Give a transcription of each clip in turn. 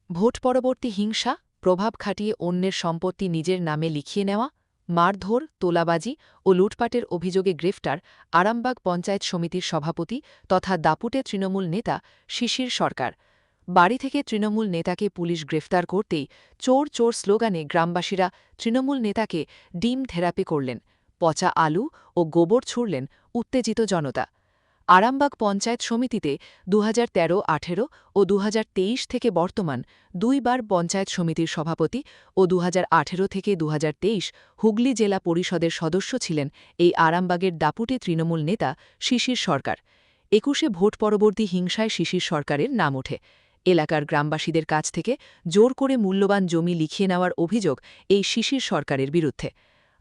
Vote পরবর্তী হিংসা, প্রভাব খাটিয়ে অন্যের সম্পত্তি নিজের নামে লিখিয়ে নেওয়া, মারধর, তোলাবাজি ও লুটপাটের অভিযোগে গ্রেফতার আরামবাগ পঞ্চায়েত সমিতির সভাপতি তথা দাপুটে তৃণমূল নেতা শিশির সরকার। বাড়ি থেকে তৃণমূল নেতাকে পুলিশ গ্রেফতার করতেই চোর চোর স্লোগানে গ্রামবাসীরা তৃণমূল নেতাকে ডিম থেরাপি করলেন, পচা আলু ও গোবর ছুড়লেন উত্তেজিত জনতা। আরামবাগ পঞ্চায়েত সমিতিতে 2013-18 ও 2023 থেকে বর্তমান দুইবার পঞ্চায়েত সমিতির সভাপতি ও 2018 থেকে 2023 হুগলি জেলা পরিষদের সদস্য ছিলেন এই আরামবাগের দাপুটে তৃণমূল নেতা শিশির সরকার। 21শে ভোট পরবর্তী হিংসায় শিশির সরকারের নাম ওঠে। এলাকার গ্রামবাসীদের কাছ থেকে জোর করে মূল্যবান জমি লিখিয়ে নেওয়ার অভিযোগ এই শিশির সরকারের বিরুদ্ধে।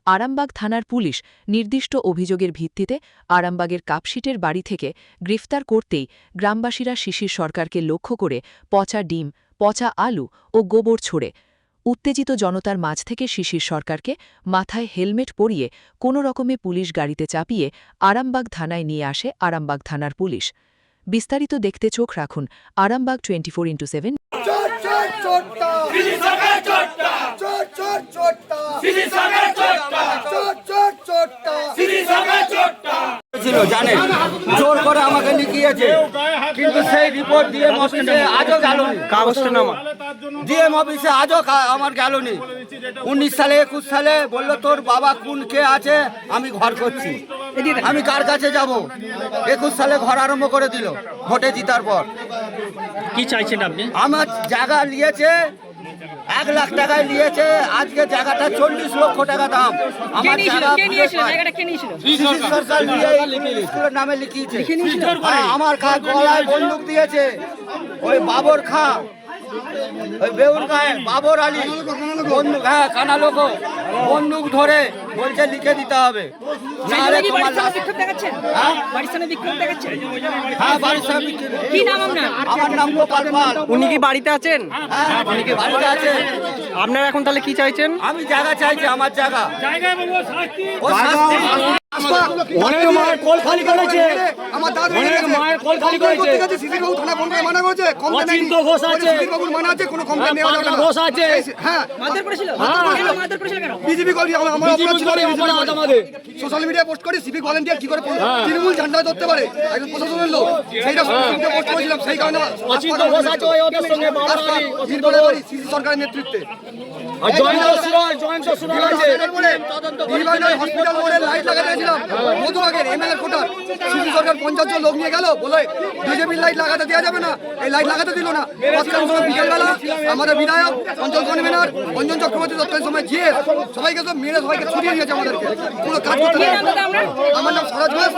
আরামবাগ থানার পুলিশ নির্দিষ্ট অভিযোগের ভিত্তিতে আরামবাগের কাপশিটের বাড়ি থেকে গ্রেফতার করতেই গ্রামবাসীরা শিশির সরকারকে লক্ষ্য করে পচা ডিম, পচা আলু ও গোবর ছোড়ে। উত্তেজিত জনতার মাঝ থেকে শিশির সরকারকে মাথায় হেলমেট পরিয়ে কোনো রকমে পুলিশ গাড়িতে চাপিয়ে আরামবাগ থানায় নিয়ে আসে আরামবাগ থানার পুলিশ। বিস্তারিত দেখতে চোখ রাখুন আরামবাগ 24x7। জানেন জোর করে আমাকে লিখিয়েছে, কিন্তু সেই রিপোর্ট ডিএম অফিসে আজও গেলনি। কাগজটা নামা ডিএম অফিসে আজও আমার গেলনি। 19 সালে 21 সালে বললো তোর বাবা কোন কে আছে, আমি ঘর করছি, আমি কার কাছে যাব? 21 সালে ঘর আরম্ভ করে দিল ভোটে জিতার পর। কি চাইছেন আপনি? আমার জায়গা নিয়েছে 1 লাখ টাকায় নিয়েছে, আজকে জায়গাটা 40 লক্ষ টাকা দাম। আমার সরকার স্কুলের নামে লিখিয়েছে। আমার গলায় বন্দুক দিয়েছে ওই বাবর খা, ওই বেউর গায়ে বাবর আলী বন্দুক, হ্যাঁ কানা লোক বন্দুক ধরে বলছে লিখে দিতে হবে। আমার নাম গোপাল পাল। উনি কি বাড়িতে আছেন? উনি কি বাড়িতে আছে? আপনারা এখন তাহলে কি চাইছেন? আমি জায়গা চাইছি, আমার জায়গা। অনেক মায়ের কোল খালি করেছে, অনেক মায়ের কোল খালি করেছে। শিশির বাবু থানা ফোন করে মানা করেছে, অচিন্ত ঘোষ আছে, শিশির বাবুর মানা আছে, কোনো কমপ্লেইন নেওয়া যাবে না। ঘোষ আছে, হ্যাঁ মারধর করেছিল, মারধর করেছিল কেন? বিজেপি করি আমরা আমাদের সোশ্যাল মিডিয়া পোস্ট করি সিভিক ভলান্টিয়ার কি করে তৃণমূল ঝান্ডা ধরতে পারে একজন প্রশাসনের লোক, সেইটা পোস্ট করেছিলাম। সেই কারণে অচিন্ত ঘোষ আছে ওদের সঙ্গে শিশির সরকারের নেতৃত্বে হসপিটাল মোড়ে লাইট লাগাতে গেছিলাম মধুবাগের এমএলএ কোটার। শিশির সরকার 50 জন লোক নিয়ে গেল, বলে বিজেপির লাইট লাগাতে দেওয়া যাবে না, এই লাইট লাগাতে দিল না। বিকেলবেলা আমাদের বিধায়ক অঞ্চল কনভেনার অঞ্জন চক্রবর্তী তৎকালীন সময় গিয়ে সবাইকে তো মেরে সবাইকে ছুটিয়ে দিয়েছে, আমাদেরকে কোনো কাজ করতে। আমার নাম সরাজ ঘোষ।